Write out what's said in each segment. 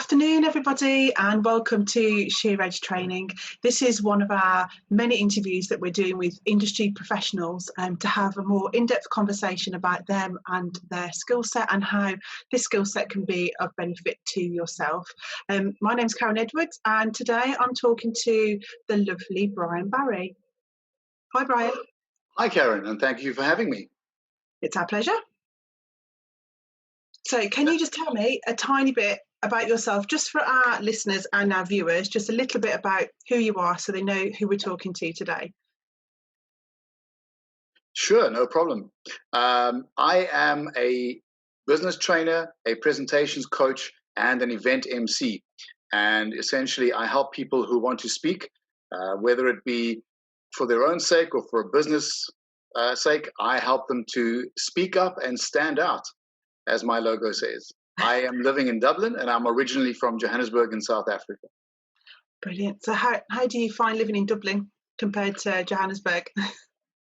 afternoon, everybody, and welcome to Sheer Edge Training. This is one of our many interviews that we're doing with industry professionals to have a more in-depth conversation about them and their skill set and how this skill set can be of benefit to yourself. My name's Karen Edwards, and today I'm talking to the lovely Brian Barry. Hi, Brian. Hi, Karen, and thank you for having me. It's our pleasure. So can you just tell me a tiny bit about yourself, just for our listeners and our viewers, just a little bit about who you are so they know who we're talking to today? Sure, no problem. I am a business trainer, a presentations coach, and an event MC. And essentially, I help people who want to speak, whether it be for their own sake or for a business sake. I help them to speak up and stand out, as my logo says. I am living in Dublin, and I'm originally from Johannesburg in South Africa. Brilliant. So how do you find living in Dublin compared to Johannesburg?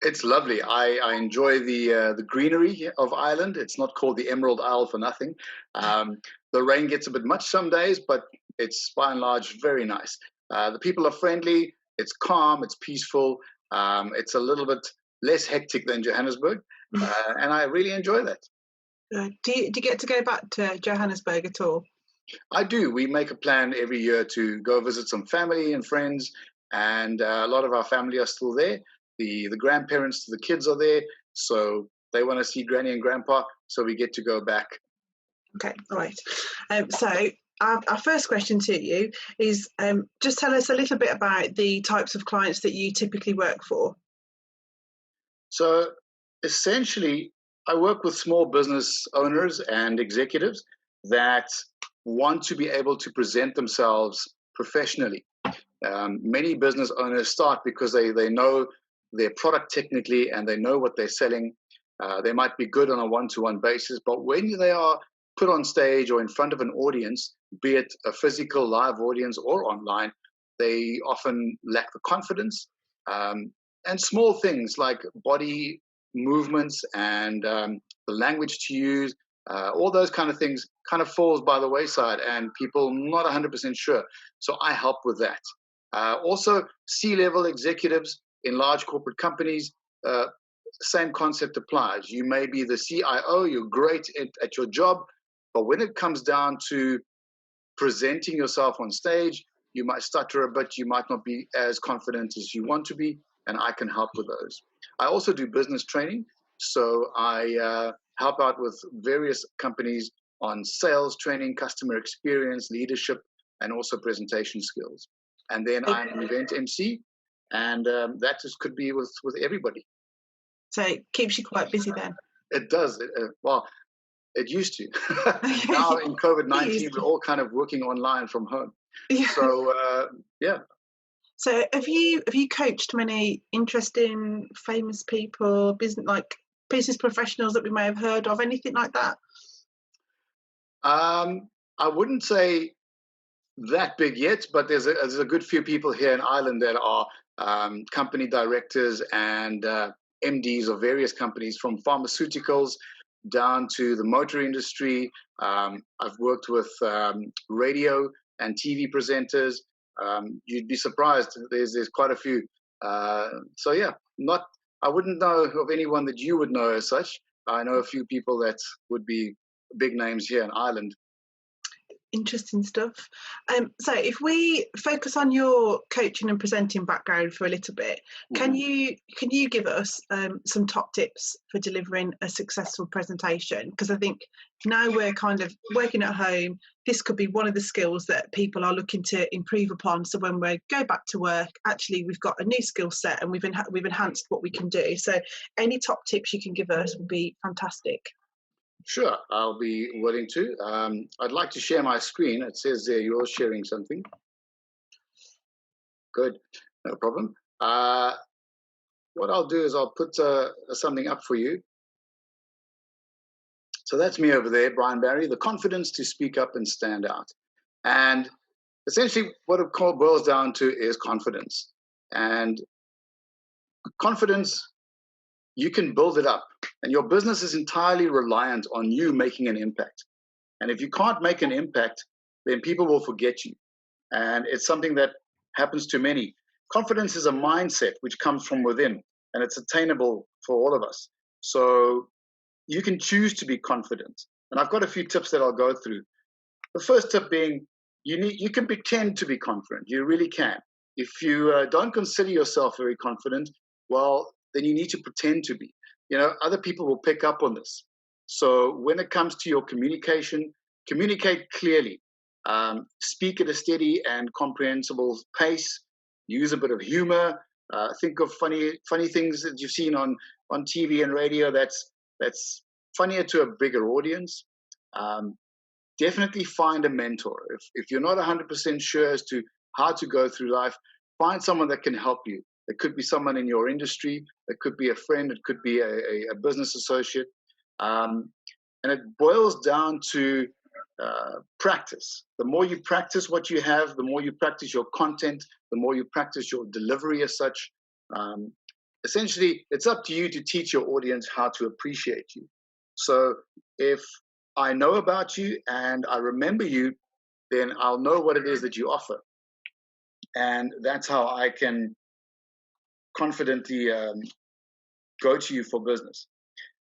It's lovely. I enjoy the greenery of Ireland. It's not called the Emerald Isle for nothing. The rain gets a bit much some days, but it's by and large very nice. The people are friendly. It's calm. It's peaceful. It's a little bit less hectic than Johannesburg, and I really enjoy that. Do you get to go back to Johannesburg at all? I do. We make a plan every year to go visit some family and friends, and a lot of our family are still there. The grandparents to the kids are there, so they want to see Granny and Grandpa, so we get to go back. Okay, all right. So our first question to you is just tell us a little bit about the types of clients that you typically work for. So essentially, I work with small business owners and executives that want to be able to present themselves professionally. Many business owners start because they know their product technically and they know what they're selling. They might be good on a one-to-one basis, but when they are put on stage or in front of an audience, be it a physical live audience or online, they often lack the confidence. And small things like body movements and the language to use, all those kind of things kind of falls by the wayside and people not 100% sure. So I help with that. Also, C-level executives in large corporate companies, same concept applies. You may be the CIO, you're great at your job, but when it comes down to presenting yourself on stage, you might stutter a bit, you might not be as confident as you want to be, and I can help with those. I also do business training, so I help out with various companies on sales training, customer experience, leadership, and also presentation skills. And then I'm an event MC, and that just could be with everybody. So it keeps you quite busy then? It does. Well, it used to. Now in COVID-19, we're all kind of working online from home. Yeah. So, yeah. So have you coached many interesting, famous people, business professionals that we may have heard of, anything like that? I wouldn't say that big yet, but there's a good few people here in Ireland that are company directors and MDs of various companies, from pharmaceuticals down to the motor industry. I've worked with radio and TV presenters. You'd be surprised. There's quite a few. So yeah, I wouldn't know of anyone that you would know as such. I know a few people that would be big names here in Ireland. Interesting stuff. So if we focus on your coaching and presenting background for a little bit, can you give us some top tips for delivering a successful presentation? Because I think now we're kind of working at home, this could be one of the skills that people are looking to improve upon. So when we go back to work, actually we've got a new skill set and we've enhanced what we can do. So any top tips you can give us would be fantastic. Sure, I'll be willing to. I'd like to share my screen. It says there you're sharing something. Good, no problem. What I'll do is I'll put something up for you. So that's me over there, Brian Barry, the confidence to speak up and stand out. And essentially what it boils down to is confidence. And confidence, you can build it up. And your business is entirely reliant on you making an impact. And if you can't make an impact, then people will forget you. And it's something that happens to many. Confidence is a mindset which comes from within, and it's attainable for all of us. So you can choose to be confident. And I've got a few tips that I'll go through. The first tip being, you can pretend to be confident. You really can. If you don't consider yourself very confident, well, then you need to pretend to be. Other people will pick up on this. So when it comes to your communication, communicate clearly. Speak at a steady and comprehensible pace. Use a bit of humor. Think of funny things that you've seen on TV and radio that's funnier to a bigger audience. Definitely find a mentor. If you're not 100% sure as to how to go through life, find someone that can help you. It could be someone in your industry. It could be a friend. It could be a business associate. And it boils down to practice. The more you practice what you have, the more you practice your content, the more you practice your delivery as such. Essentially, it's up to you to teach your audience how to appreciate you. So if I know about you and I remember you, then I'll know what it is that you offer. And that's how I can confidently go to you for business.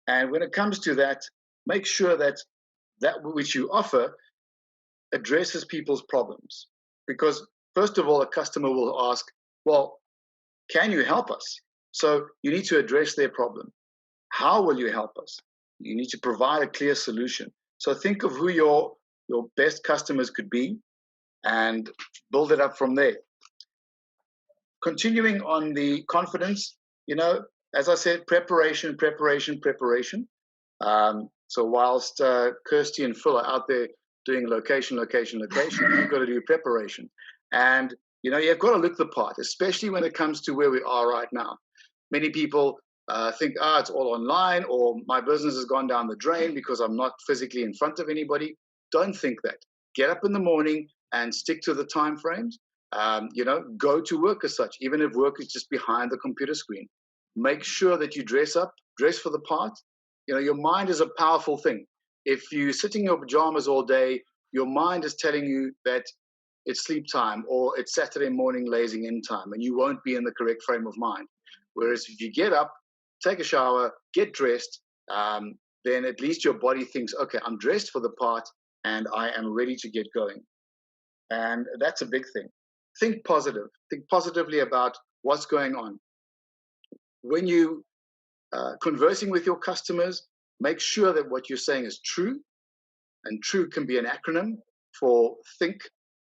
And when it comes to that, make sure that which you offer addresses people's problems. Because first of all, a customer will ask, well, can you help us? So you need to address their problem. How will you help us? You need to provide a clear solution. So think of who your best customers could be and build it up from there. Continuing on the confidence, as I said, preparation. So whilst Kirsty and Phil are out there doing location, you've got to do preparation. And, you've got to look the part, especially when it comes to where we are right now. Many people think, it's all online, or my business has gone down the drain because I'm not physically in front of anybody. Don't think that. Get up in the morning and stick to the time frames. Go to work as such, even if work is just behind the computer screen. Make sure that you dress for the part. Your mind is a powerful thing. If you sit in your pajamas all day, your mind is telling you that it's sleep time or it's Saturday morning lazing in time, and you won't be in the correct frame of mind. Whereas if you get up, take a shower, get dressed, then at least your body thinks, okay, I'm dressed for the part and I am ready to get going. And that's a big thing. Think positive. Think positively about what's going on. When you conversing with your customers, make sure that what you're saying is true. And true can be an acronym for think,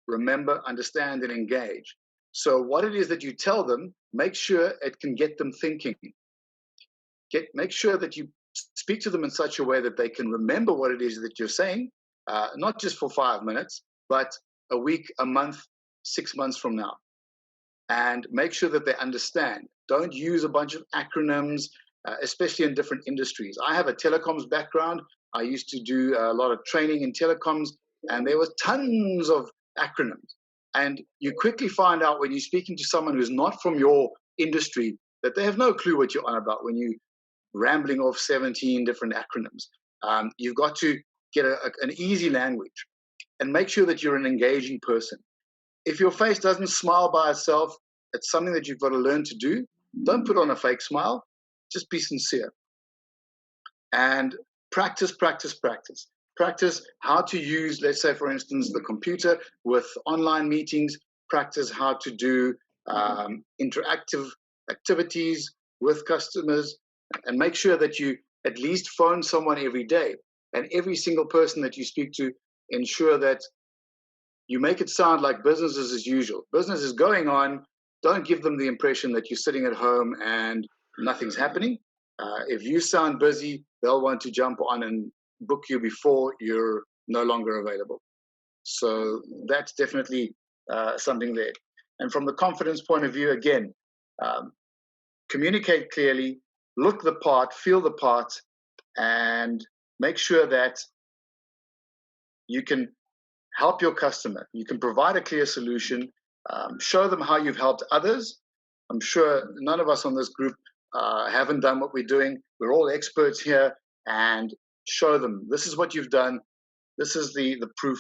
remember, understand, and engage. So what it is that you tell them, make sure it can get them thinking. Make sure that you speak to them in such a way that they can remember what it is that you're saying, not just for 5 minutes, but a week, a month, 6 months from now. And make sure that they understand. Don't use a bunch of acronyms, especially in different industries. I have a telecoms background. I used to do a lot of training in telecoms, and there was tons of acronyms. And you quickly find out when you're speaking to someone who's not from your industry that they have no clue what you're on about when you're rambling off 17 different acronyms. You've got to get an easy language and make sure that you're an engaging person. If your face doesn't smile by itself, it's something that you've got to learn to do. Don't put on a fake smile. Just be sincere. And practice. Practice how to use, let's say, for instance, the computer with online meetings. Practice how to do interactive activities with customers, and make sure that you at least phone someone every day. And every single person that you speak to, ensure that you make it sound like business is as usual. Business is going on. Don't give them the impression that you're sitting at home and nothing's happening. If you sound busy, they'll want to jump on and book you before you're no longer available. So that's definitely something there. And from the confidence point of view, again, communicate clearly, look the part, feel the part, and make sure that you can help your customer. You can provide a clear solution, show them how you've helped others. I'm sure none of us on this group haven't done what we're doing. We're all experts here, and show them this is what you've done. This is the proof,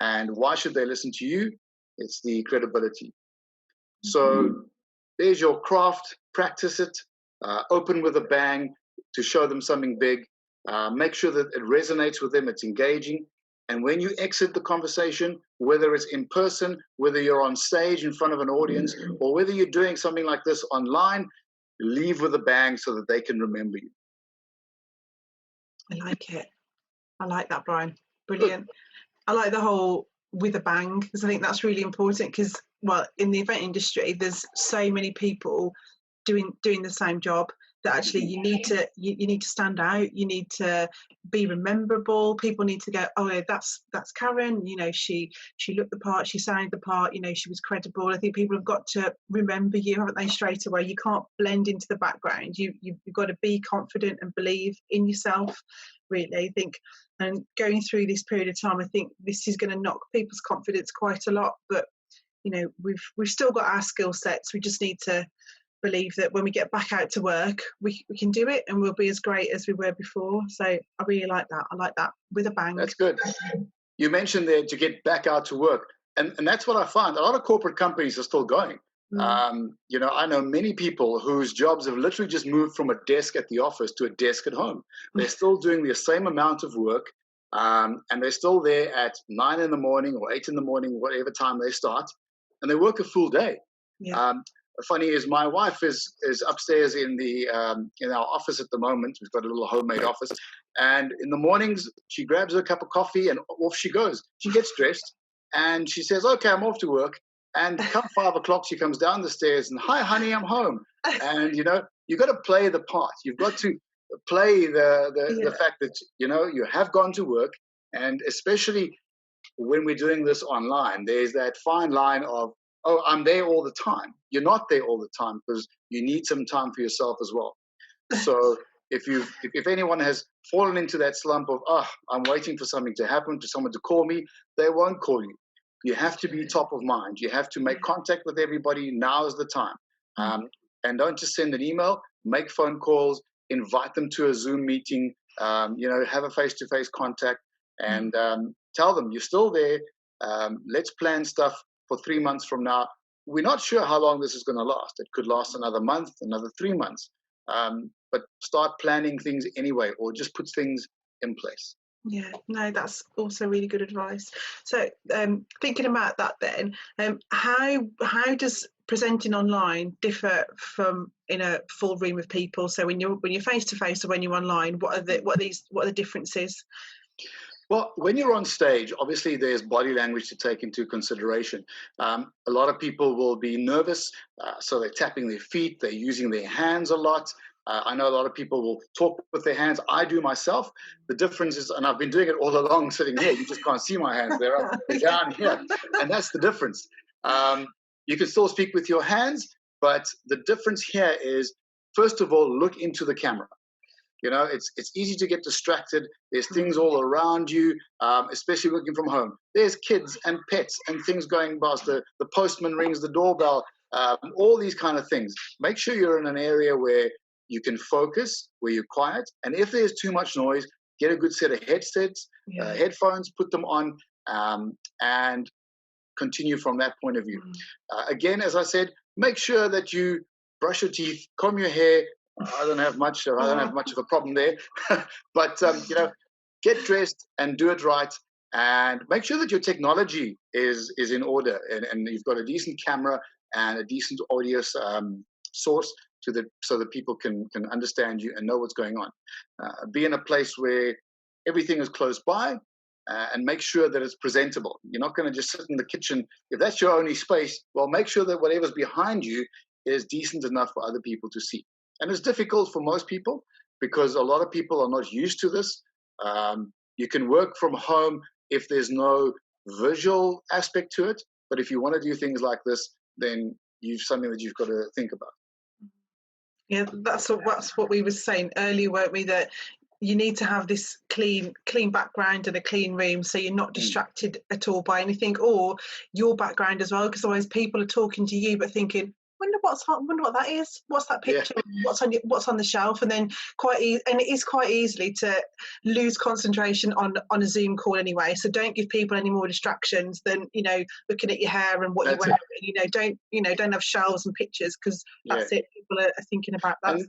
And why should they listen to you? It's the credibility. So there's your craft. Practice it. Open with a bang to show them something big. Make sure that it resonates with them. It's engaging. And when you exit the conversation, whether it's in person, whether you're on stage in front of an audience, or whether you're doing something like this online, leave with a bang so that they can remember you. I like it. I like that, Brian. Brilliant. I like the whole with a bang, because I think that's really important, because, well, in the event industry, there's so many people doing the same job that actually you need to stand out. You need to be rememberable. People need to go, oh yeah, that's Karen, you know, she looked the part, she sounded the part, you know, she was credible. I think people have got to remember you, haven't they, straight away. You can't blend into the background. You've got to be confident and believe in yourself, really. I think, and going through this period of time, I think this is going to knock people's confidence quite a lot, but you know, we've still got our skill sets. We just need to believe that when we get back out to work, we can do it, and we'll be as great as we were before. So I really like that. I like that, with a bang. That's good. You mentioned there to get back out to work, and that's what I find. A lot of corporate companies are still going. You know, I know many people whose jobs have literally just moved from a desk at the office to a desk at home. They're still doing the same amount of work, and they're still there at 9 in the morning or 8 in the morning, whatever time they start, and they work a full day. Yeah. Funny is, my wife is upstairs in our office at the moment. We've got a little homemade office, and in the mornings she grabs her cup of coffee and off she goes. She gets dressed and she says, "Okay, I'm off to work." And come 5 o'clock, she comes down the stairs and, "Hi, honey, I'm home." And you know, you've got to play the part. You've got to play the fact that you know you have gone to work, and especially when we're doing this online, there's that fine line of, oh, I'm there all the time. You're not there all the time, because you need some time for yourself as well. So if anyone has fallen into that slump of, oh, I'm waiting for something to happen, to someone to call me, they won't call you. You have to be top of mind. You have to make contact with everybody. Now is the time. And don't just send an email. Make phone calls. Invite them to a Zoom meeting. You know, have a face-to-face contact, and tell them you're still there. Let's plan stuff for 3 months from now. We're not sure how long this is going to last. It could last another month, another 3 months. But start planning things anyway, or just put things in place. Yeah, no, that's also really good advice. So thinking about that then, how does presenting online differ from in a full room of people? So when you're face to face or when you're online, what are the differences? Well, when you're on stage, obviously there's body language to take into consideration. A lot of people will be nervous, so they're tapping their feet, they're using their hands a lot. I know a lot of people will talk with their hands. I do myself. The difference is, and I've been doing it all along sitting here, you just can't see my hands. They're down here. And that's the difference. You can still speak with your hands, but the difference here is, first of all, look into the camera. You know, it's easy to get distracted. There's things all around you, especially working from home. There's kids and pets and things going past. The postman rings the doorbell, all these kind of things. Make sure you're in an area where you can focus, where you're quiet. And if there's too much noise, get a good set of headsets, headphones, put them on, and continue from that point of view. Again, as I said, make sure that you brush your teeth, comb your hair. I don't have much of a problem there, but you know, get dressed and do it right, and make sure that your technology is in order, and you've got a decent camera and a decent audio source so that people can understand you and know what's going on. Be in a place where everything is close by, and make sure that it's presentable. You're not going to just sit in the kitchen. If that's your only space, well, make sure that whatever's behind you is decent enough for other people to see. And it's difficult for most people because a lot of people are not used to this. You can work from home if there's no visual aspect to it. But if you want to do things like this, then you've something that you've got to think about. Yeah, that's what we were saying earlier, weren't we? That you need to have this clean background and a clean room, so you're not distracted at all by anything, or your background as well, because otherwise people are talking to you but thinking, wonder what that is. What's that Yeah. picture? What's on the shelf? And then and it is quite easily to lose concentration on a Zoom call anyway. So don't give people any more distractions than looking at your hair and what you're wearing. Don't have shelves and pictures, because that's it. People are thinking about that.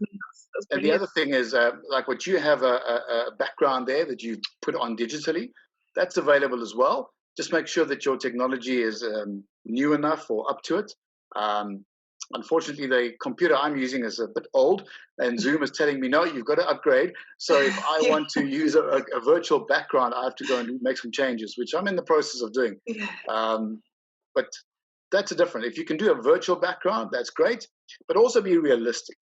And the other thing is, like what you have a background there that you put on digitally, that's available as well. Just make sure that your technology is new enough or up to it. Unfortunately, the computer I'm using is a bit old, and Zoom is telling me, no, you've got to upgrade. So if I want to use a virtual background, I have to go and make some changes, which I'm in the process of doing. But that's different. If you can do a virtual background, that's great, but also be realistic.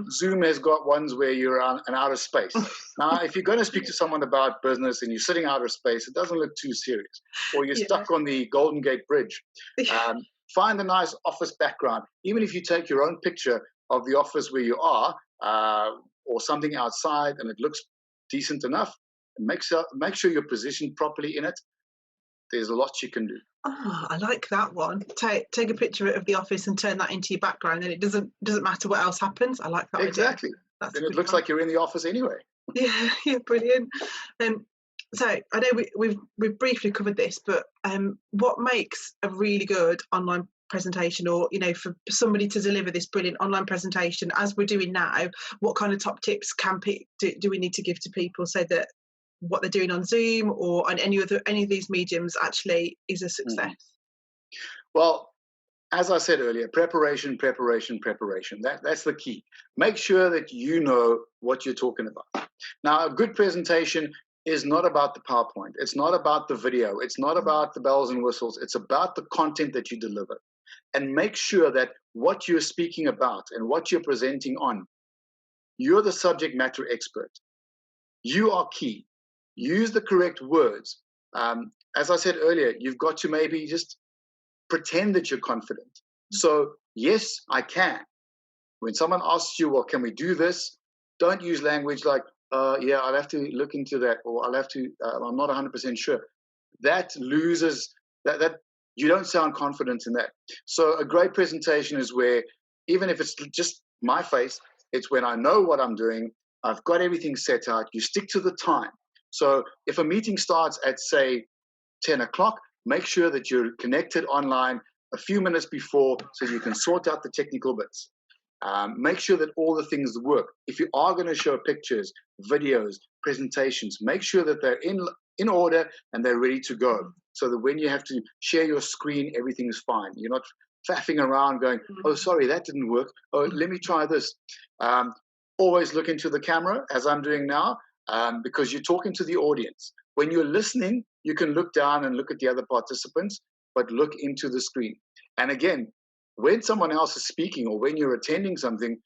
Zoom has got ones where you're on an outer space. Now, if you're going to speak to someone about business and you're sitting outer space, it doesn't look too serious. Or you're stuck on the Golden Gate Bridge. Find a nice office background. Even if you take your own picture of the office where you are, or something outside, and it looks decent enough, and make sure you're positioned properly in it. There's a lot you can do. Oh, I like that one. Take a picture of the office and turn that into your background, and it doesn't matter what else happens. I like that. Exactly. Then it looks like you're in the office anyway. Yeah, brilliant. So I know we've briefly covered this, but what makes a really good online presentation, or for somebody to deliver this brilliant online presentation as we're doing now, what kind of top tips do we need to give to people so that what they're doing on Zoom or on any of these mediums actually is a success? Well, as I said earlier, preparation. That's the key. Make sure that you know what you're talking about. Now, a good presentation is not about the PowerPoint. It's not about the video. It's not about the bells and whistles. It's about the content that you deliver. And make sure that what you're speaking about and what you're presenting on, you're the subject matter expert. You are key. Use the correct words. As I said earlier, you've got to maybe just pretend that you're confident. So, yes, I can. When someone asks you, well, can we do this? Don't use language like, yeah, I'll have to look into that, or I'll have to, I'm not 100% sure. That loses, that you don't sound confident in that. So a great presentation is where, even if it's just my face, it's when I know what I'm doing, I've got everything set out, you stick to the time. So if a meeting starts at, say, 10 o'clock, make sure that you're connected online a few minutes before so you can sort out the technical bits. Make sure that all the things work. If you are going to show pictures, videos, presentations, make sure that they're in order and they're ready to go, so that when you have to share your screen, everything is fine. You're not faffing around going, oh, sorry, that didn't work. Oh, let me try this. Always look into the camera, as I'm doing now, because you're talking to the audience. When you're listening, you can look down and look at the other participants, but look into the screen. And again, when someone else is speaking or when you're attending something,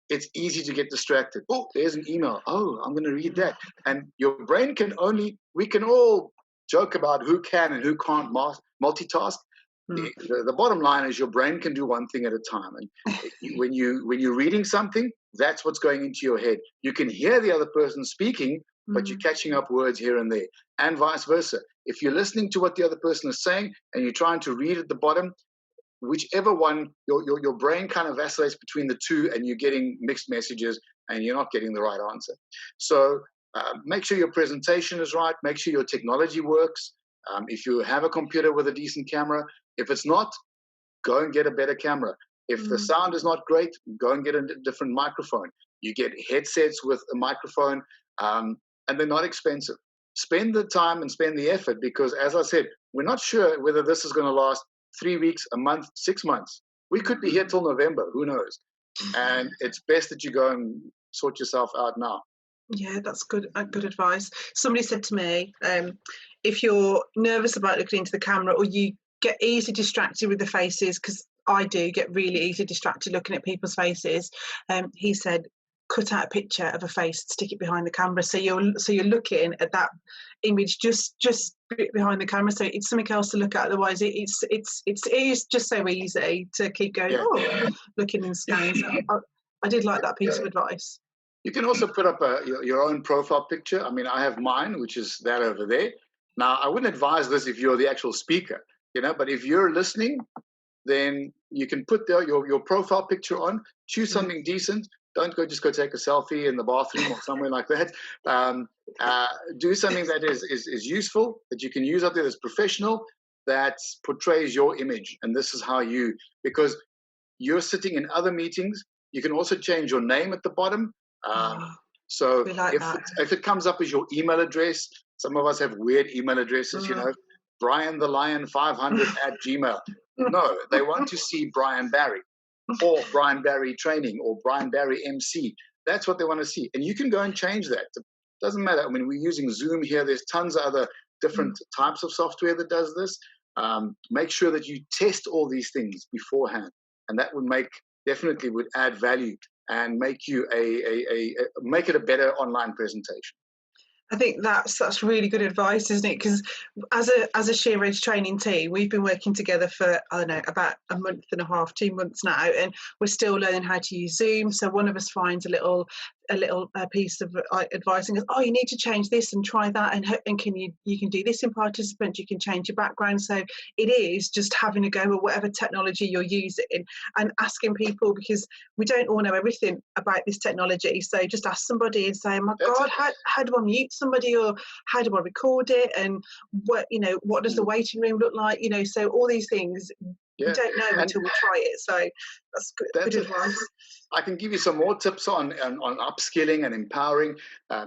it's easy to get distracted. Oh, there's an email. Oh, I'm going to read that. And your brain we can all joke about who can and who can't multitask. The bottom line is your brain can do one thing at a time. And when you're reading something, that's what's going into your head. You can hear the other person speaking, but you're catching up words here and there, and vice versa. If you're listening to what the other person is saying and you're trying to read at the bottom, whichever one, your brain kind of vacillates between the two, and you're getting mixed messages and you're not getting the right answer. So make sure your presentation is right. Make sure your technology works. If you have a computer with a decent camera, if it's not, go and get a better camera. If the sound is not great, go and get a different microphone. You get headsets with a microphone, and they're not expensive. Spend the time and spend the effort, because, as I said, we're not sure whether this is going to last 3 weeks, a month, 6 months. We could be here till November. Who knows? And it's best that you go and sort yourself out now. Yeah, that's good advice. Somebody said to me, if you're nervous about looking into the camera, or you get easily distracted with the faces, because I do get really easily distracted looking at people's faces, he said, cut out a picture of a face, stick it behind the camera, so you're looking at that image just behind the camera, so it's something else to look at. Otherwise it is just so easy to keep going, looking and scanning. So I did like that piece of advice. You can also put up your own profile picture. I mean, I have mine, which is that over there. Now, I wouldn't advise this if you're the actual speaker, but if you're listening, then you can put your profile picture on, choose something decent. Don't just go take a selfie in the bathroom or somewhere like that. Do something that is useful, that you can use out there, that's professional, that portrays your image. And this is how because you're sitting in other meetings, you can also change your name at the bottom. So if it comes up as your email address, some of us have weird email addresses, Brian the Lion 500 at Gmail. No, they want to see Brian Barry, or Brian Barry Training, or Brian Barry MC. That's what they want to see. And you can go and change that. It doesn't matter. I mean, we're using Zoom here. There's tons of other different types of software that does this. Make sure that you test all these things beforehand. And that would definitely add value and make you make it a better online presentation. I think that's really good advice, isn't it? Because as a ShearEdge training team, we've been working together for, I don't know, about a month and a half, 2 months now, and we're still learning how to use Zoom. So one of us finds a little piece of advice and goes, oh, you need to change this and try that, and you can do this in participant, you can change your background. So it is just having a go at whatever technology you're using and asking people, because we don't all know everything about this technology. So just ask somebody and say, oh my God, how do I mute somebody, or how do I record it, and what does the waiting room look like, so all these things we don't know until we try it. So that's good advice. I can give you some more tips on upskilling and empowering.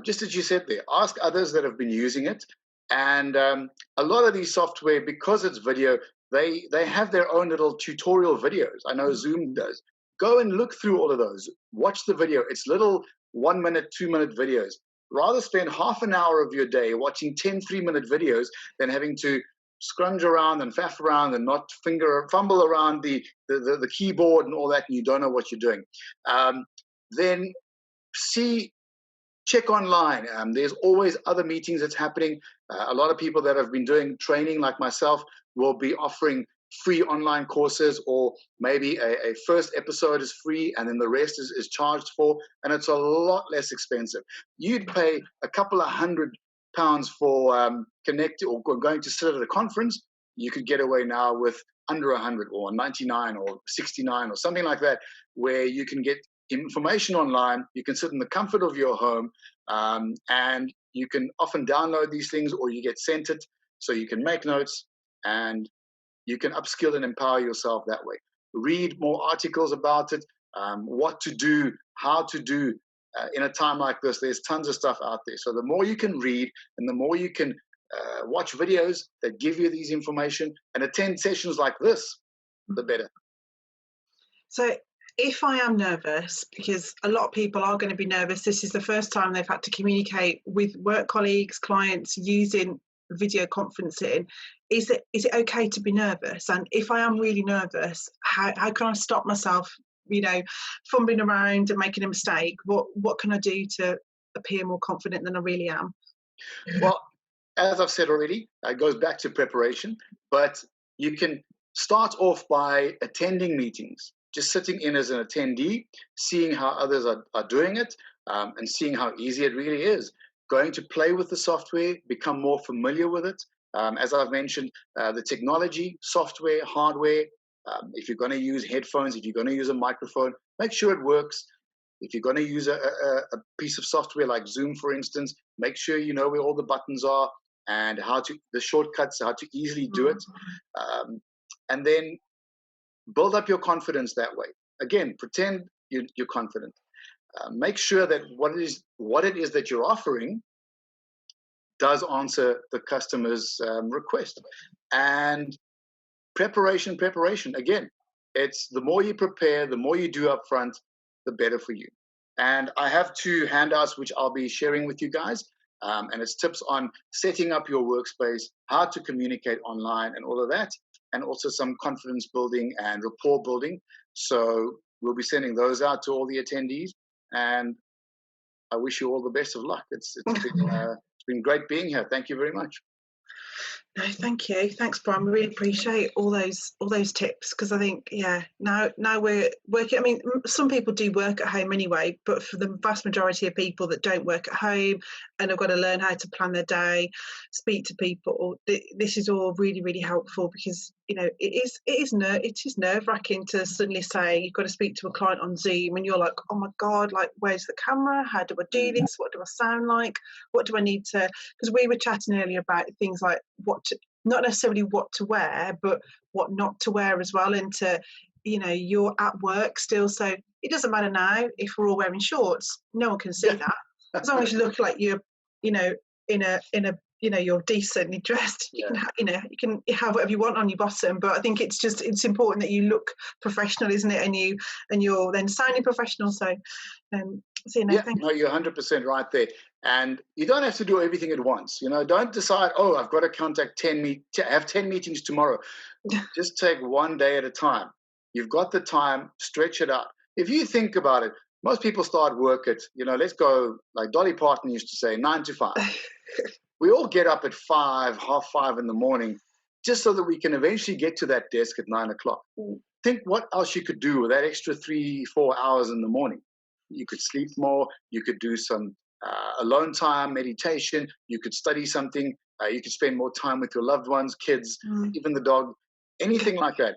Just as you said there, ask others that have been using it. And a lot of these software, because it's video, they have their own little tutorial videos. I know Zoom does. Go and look through all of those. Watch the video. It's little 1 minute, 2 minute videos. Rather spend half an hour of your day watching 10 3-minute videos than having to scrunch around and faff around and not fumble around the keyboard and all that, and you don't know what you're doing. Then check online. There's always other meetings that's happening. A lot of people that have been doing training like myself will be offering free online courses, or maybe a first episode is free and then the rest is charged for, and it's a lot less expensive. You'd pay a couple of £100 for connecting or going to sit at a conference. You could get away now with under 100 or 99 or 69 or something like that, where you can get information online. You can sit in the comfort of your home, and you can often download these things, or you get sent it so you can make notes, and you can upskill and empower yourself that way. Read more articles about it, what to do, how to do. In a time like this, there's tons of stuff out there. So the more you can read and the more you can watch videos that give you these information and attend sessions like this, the better. So if I am nervous, because a lot of people are going to be nervous, this is the first time they've had to communicate with work colleagues, clients using video conferencing, is it okay to be nervous? And if I am really nervous, how can I stop myself fumbling around and making a mistake? What can I do to appear more confident than I really am? Well, as I've said already, it goes back to preparation, but you can start off by attending meetings, just sitting in as an attendee, seeing how others are doing it, and seeing how easy it really is. Going to play with the software, become more familiar with it. As I've mentioned, the technology, software, hardware. If you're going to use headphones, if you're going to use a microphone, make sure it works. If you're going to use a piece of software like Zoom, for instance, make sure you know where all the buttons are and the shortcuts, how to easily do it. And then build up your confidence that way. Again, pretend you're confident. Make sure that what it is that you're offering does answer the customer's request. And preparation. Again, it's the more you prepare, the more you do up front, the better for you. And I have 2 handouts which I'll be sharing with you guys. And it's tips on setting up your workspace, how to communicate online and all of that, and also some confidence building and rapport building. So we'll be sending those out to all the attendees. And I wish you all the best of luck. It's been great being here. Thank you very much. No, thank you. Thanks, Brian. We really appreciate all those tips, because I think, now we're working. I mean, some people do work at home anyway, but for the vast majority of people that don't work at home and have got to learn how to plan their day, speak to people, this is all really, really helpful, because you know, it is nerve wracking to suddenly say you've got to speak to a client on Zoom, and you're like, oh my god, like where's the camera? How do I do this? What do I sound like? What do I need to? Because we were chatting earlier about things like not necessarily what to wear, but what not to wear as well, and to, you know, you're at work still, so it doesn't matter now if we're all wearing shorts. No one can see Yeah. that, as long as you look like you're, you know, in a you know, you're decently dressed. You Yeah. can you know, you can have whatever you want on your bottom, but I think it's important that you look professional, isn't it? And you're then sounding professional. So so, you know, Yeah, no, you're 100% right there. And you don't have to do everything at once. You know, don't decide, oh, I've got to contact have 10 meetings tomorrow. Just take one day at a time. You've got the time, stretch it out. If you think about it, most people start work at, you know, let's go, like Dolly Parton used to say, 9 to 5. We all get up at 5, half 5 in the morning, just so that we can eventually get to that desk at 9 o'clock. Think what else you could do with that extra 3-4 hours in the morning. You could sleep more. You could do some alone time, meditation. You could study something. You could spend more time with your loved ones, kids, even the dog, anything like that.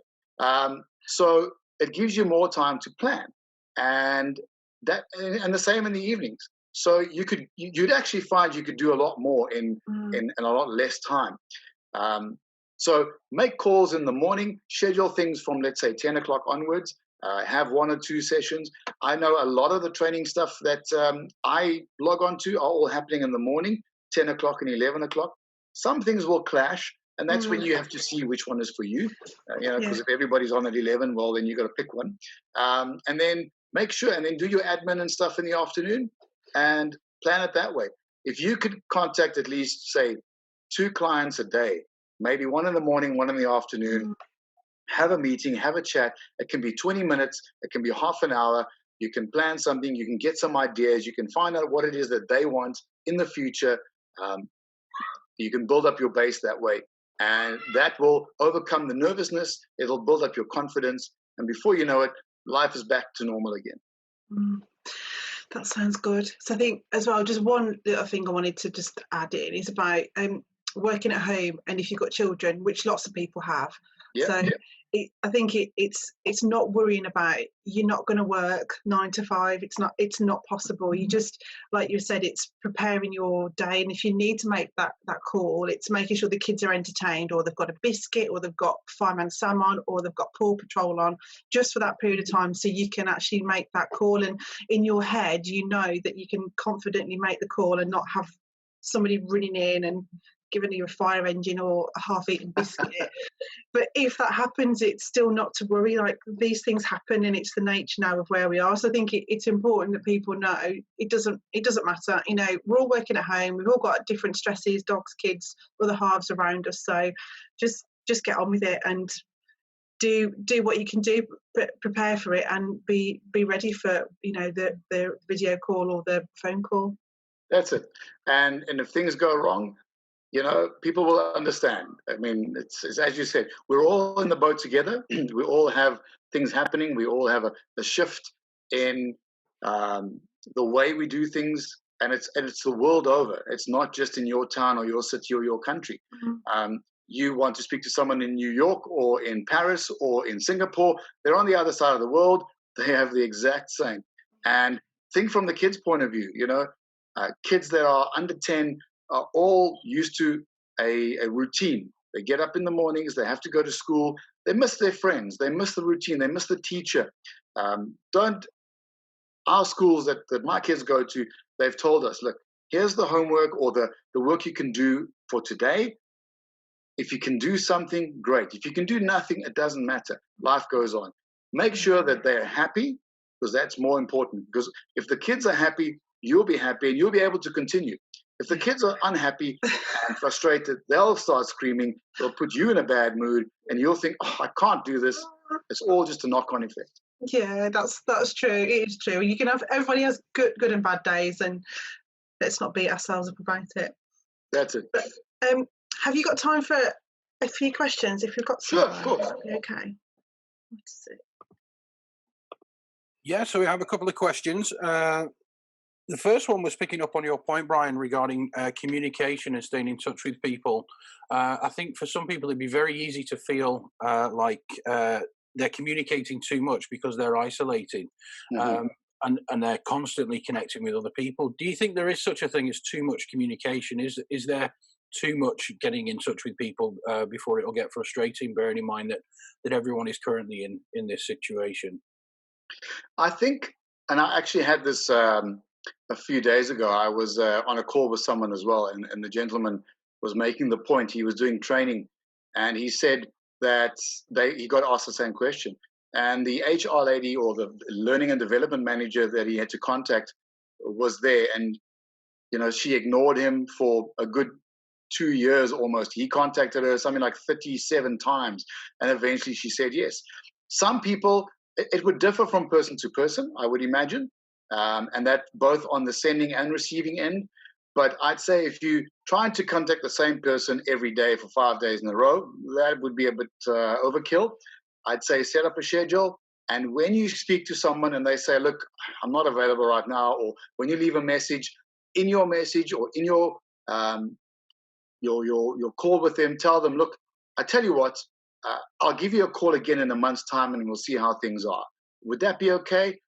So it gives you more time to plan, and the same in the evenings. So you'd actually find you could do a lot more in a lot less time. So make calls in the morning, schedule things from, let's say, 10 o'clock onwards, have 1 or 2 sessions. I know a lot of the training stuff that I log on to are all happening in the morning, 10 o'clock and 11 o'clock. Some things will clash, and that's when you have to see which one is for you, you know, because if everybody's on at 11, well, then you've got to pick one. And then make sure, and then do your admin and stuff in the afternoon, and plan it that way. If you could contact at least, say, 2 clients a day, maybe 1 in the morning, 1 in the afternoon, have a meeting, have a chat. It can be 20 minutes, it can be half an hour. You can plan something, you can get some ideas, you can find out what it is that they want in the future. You can build up your base that way, and that will overcome the nervousness. It'll build up your confidence, and before you know it, life is back to normal again. That sounds good. So I think as well, just one little thing I wanted to just add in is about working at home, and if you've got children, which lots of people have. I think it's not worrying about you're not going to work 9 to 5. It's not possible. You just, like you said, it's preparing your day, and if you need to make that call, it's making sure the kids are entertained, or they've got a biscuit, or they've got Fireman Sam on, or they've got Paw Patrol on, just for that period of time, so you can actually make that call. And in your head, you know that you can confidently make the call and not have somebody running in and giving you a fire engine or a half-eaten biscuit. But if that happens, it's still not to worry. Like, these things happen, and it's the nature now of where we are. So I think it's important that people know it doesn't matter. You know, we're all working at home. We've all got different stresses, dogs, kids, other halves around us. So just get on with it and do what you can do, prepare for it, and be ready for, you know, the video call or the phone call. That's it. And if things go wrong, you know, people will understand. I mean, it's as you said, we're all in the boat together. We all have things happening. We all have a shift in the way we do things, and it's the world over. It's not just in your town or your city or your country. You want to speak to someone in New York or in Paris or in Singapore, they're on the other side of the world. They have the exact same. And think from the kids' point of view, you know, kids that are under 10 are all used to a routine. They get up in the mornings, they have to go to school, they miss their friends, they miss the routine, they miss the teacher. Our schools that my kids go to, they've told us, look, here's the homework or the work you can do for today. If you can do something, great. If you can do nothing, it doesn't matter. Life goes on. Make sure that they're happy, because that's more important. Because if the kids are happy, you'll be happy and you'll be able to continue. If the kids are unhappy and frustrated, they'll start screaming. They'll put you in a bad mood, and you'll think, oh, I can't do this. It's all just a knock-on effect. Yeah, that's true. It is true. You can have, everybody has good and bad days, and let's not beat ourselves up about it. That's it. But, have you got time for a few questions? If you've got some, sure, of course. Okay. Let's see. Yeah, so we have a couple of questions. The first one was picking up on your point, Brian, regarding communication and staying in touch with people. I think for some people, it'd be very easy to feel like they're communicating too much because they're isolated, Hmm. um, and they're constantly connecting with other people. Do you think there is such a thing as too much communication? Is there too much getting in touch with people before it'll get frustrating? Bearing in mind that everyone is currently in this situation. I think, and I actually had this a few days ago. I was on a call with someone as well, and the gentleman was making the point. He was doing training, and he said that he got asked the same question, and the HR lady or the learning and development manager that he had to contact was there, and she ignored him for a good 2 years almost. He contacted her something like 37 times, and eventually she said yes. Some people, it would differ from person to person, I would imagine, and that both on the sending and receiving end. But I'd say if you trying to contact the same person every day for 5 days in a row, that would be a bit overkill. I'd say set up a schedule. And when you speak to someone and they say, look, I'm not available right now, or when you leave a message, in your message or in um, your call with them, tell them, look, I tell you what, I'll give you a call again in a month's time and we'll see how things are. Would that be okay?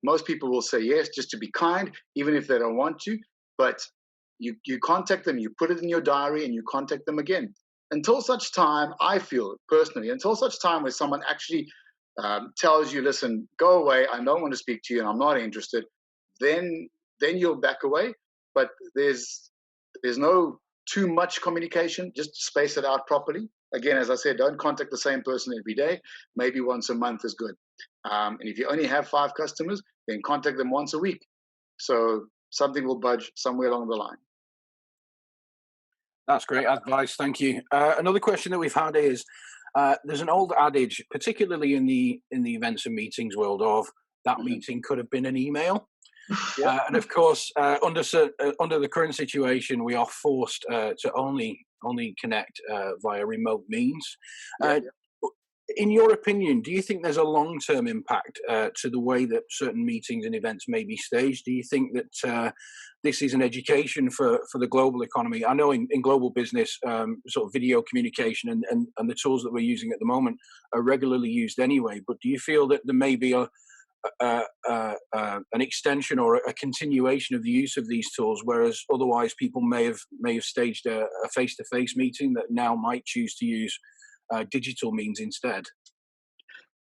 Most people will say yes, just to be kind, even if they don't want to. But you contact them, you put it in your diary, and you contact them again. Until such time, I feel personally, until such time where someone actually tells you, listen, go away, I don't want to speak to you, and I'm not interested, then you'll back away. But there's no too much communication. Just space it out properly. Again, as I said, don't contact the same person every day. Maybe once a month is good. And if you only have 5 customers, then contact them once a week. So something will budge somewhere along the line. That's great advice. Thank you. Another question that we've had is there's an old adage, particularly in the events and meetings world, of that Mhm. meeting could have been an email. Yeah, And of course, under the current situation, we are forced to only connect via remote means. yeah, Uh, yeah. in your opinion, do you think there's a long-term impact to the way that certain meetings and events may be staged? Do you think that this is an education for the global economy? I know in global business, sort of video communication and the tools that we're using at the moment are regularly used anyway. But do you feel that there may be an extension or a continuation of the use of these tools, whereas otherwise people may have staged a face-to-face meeting that now might choose to use digital means instead?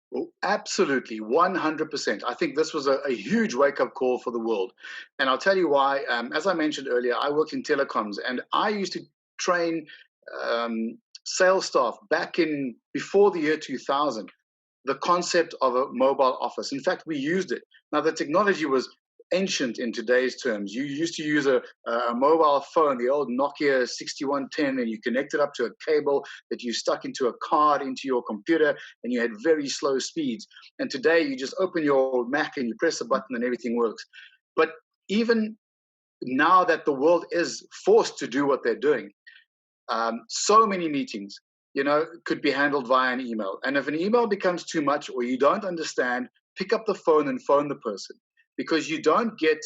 Well, absolutely, 100%. I think this was a huge wake up call for the world. And I'll tell you why. As I mentioned earlier, I worked in telecoms and I used to train sales staff back in before the year 2000, the concept of a mobile office. In fact, we used it. Now, the technology was ancient in today's terms. You used to use a mobile phone, the old Nokia 6110, and you connected up to a cable that you stuck into a card into your computer, and you had very slow speeds. And today, you just open your Mac and you press a button and everything works. But even now that the world is forced to do what they're doing, so many meetings, could be handled via an email. And if an email becomes too much or you don't understand, pick up the phone and phone the person because you don't get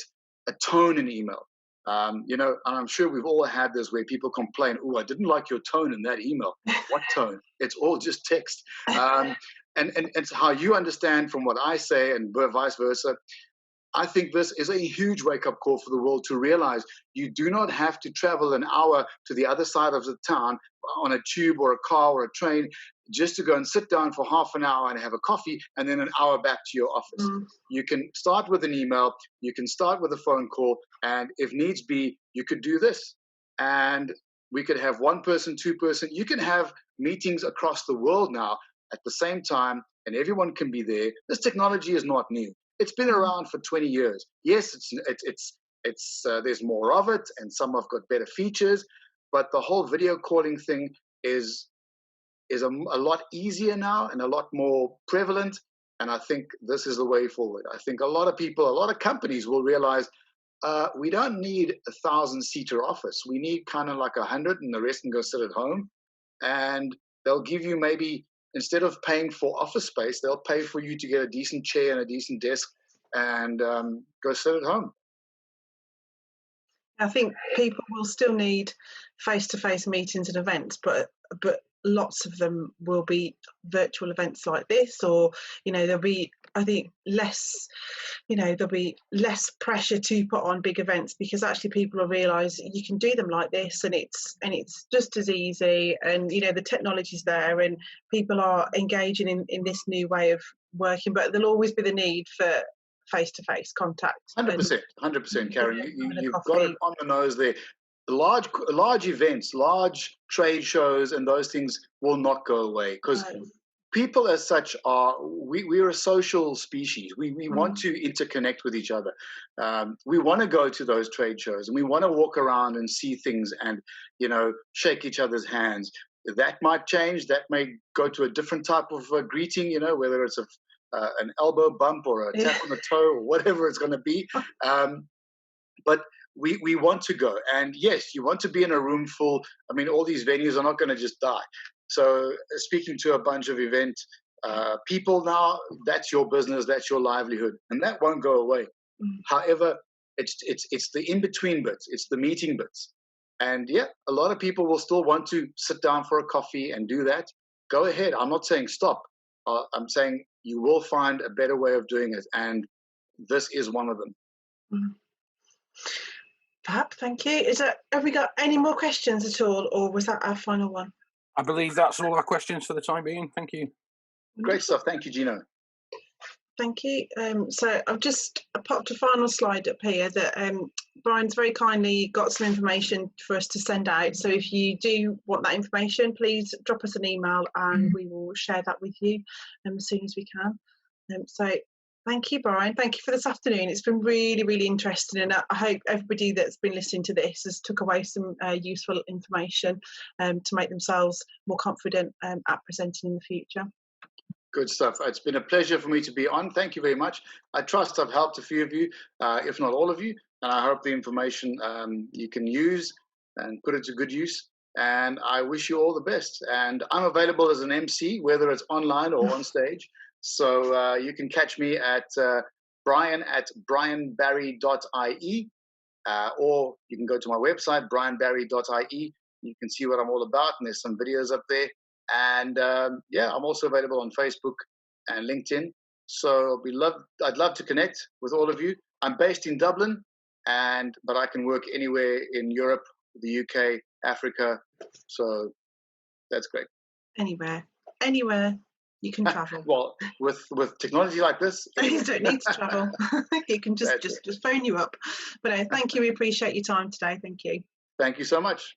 a tone in email. And I'm sure we've all had this where people complain, "Oh, I didn't like your tone in that email." What tone? It's all just text. And it's how you understand from what I say and vice versa. I think this is a huge wake up call for the world to realize you do not have to travel an hour to the other side of the town on a tube or a car or a train just to go and sit down for half an hour and have a coffee and then an hour back to your office. Mm. You can start with an email, you can start with a phone call, and if needs be, you could do this. And we could have one person, two-person. You can have meetings across the world now at the same time, and everyone can be there. This technology is not new. It's been Mm. around for 20 years. Yes, it's there's more of it, and some have got better features, but the whole video calling thing is a lot easier now and a lot more prevalent. And I think this is the way forward. I think a lot of people, a lot of companies will realize we don't need 1,000-seater office. We need kind of like 100, and the rest can go sit at home. And they'll give you maybe instead of paying for office space, they'll pay for you to get a decent chair and a decent desk and go sit at home. I think people will still need face-to-face meetings and events, but lots of them will be virtual events like this, or there'll be, I think, there'll be less pressure to put on big events, because actually people will realise you can do them like this, and it's just as easy, and the technology's there, and people are engaging in this new way of working, but there'll always be the need for face-to-face contact. 100%, Karen. You've got it on the nose there. Large events, large trade shows, and those things will not go away, because people as such we're a social species. We want to interconnect with each other. We want to go to those trade shows, and we want to walk around and see things and shake each other's hands. That might change. That may go to a different type of greeting, whether it's an elbow bump or a tap on the toe or whatever it's going to be. But we want to go. And yes, you want to be in a room full. I mean, all these venues are not going to just die. So speaking to a bunch of event people now, that's your business, that's your livelihood, and that won't go away. However, it's the in-between bits, it's the meeting bits. And yeah, a lot of people will still want to sit down for a coffee and do that. Go ahead. I'm not saying stop. I'm saying you will find a better way of doing it, and this is one of them. Fab, thank you. Have we got any more questions at all, or was that our final one? I believe that's all our questions for the time being. Thank you. Great stuff. Thank you, Gino. Thank you. So I've just popped a final slide up here that Brian's very kindly got some information for us to send out. So if you do want that information, please drop us an email and we will share that with you as soon as we can. So thank you, Brian. Thank you for this afternoon. It's been really, really interesting, and I hope everybody that's been listening to this has took away some useful information to make themselves more confident at presenting in the future. Good stuff. It's been a pleasure for me to be on. Thank you very much. I trust I've helped a few of you, if not all of you, and I hope the information you can use and put it to good use. And I wish you all the best. And I'm available as an MC, whether it's online or on stage. So you can catch me at brian@brianbarry.ie, or you can go to my website, brianbarry.ie. You can see what I'm all about, and there's some videos up there. And yeah, I'm also available on Facebook and LinkedIn. So I'd love to connect with all of you. I'm based in Dublin, but I can work anywhere in Europe, the UK, Africa. So that's great. Anywhere you can travel. Well, with technology like this, you don't need to travel. You can just phone you up. But no, thank you. We appreciate your time today. Thank you. Thank you so much.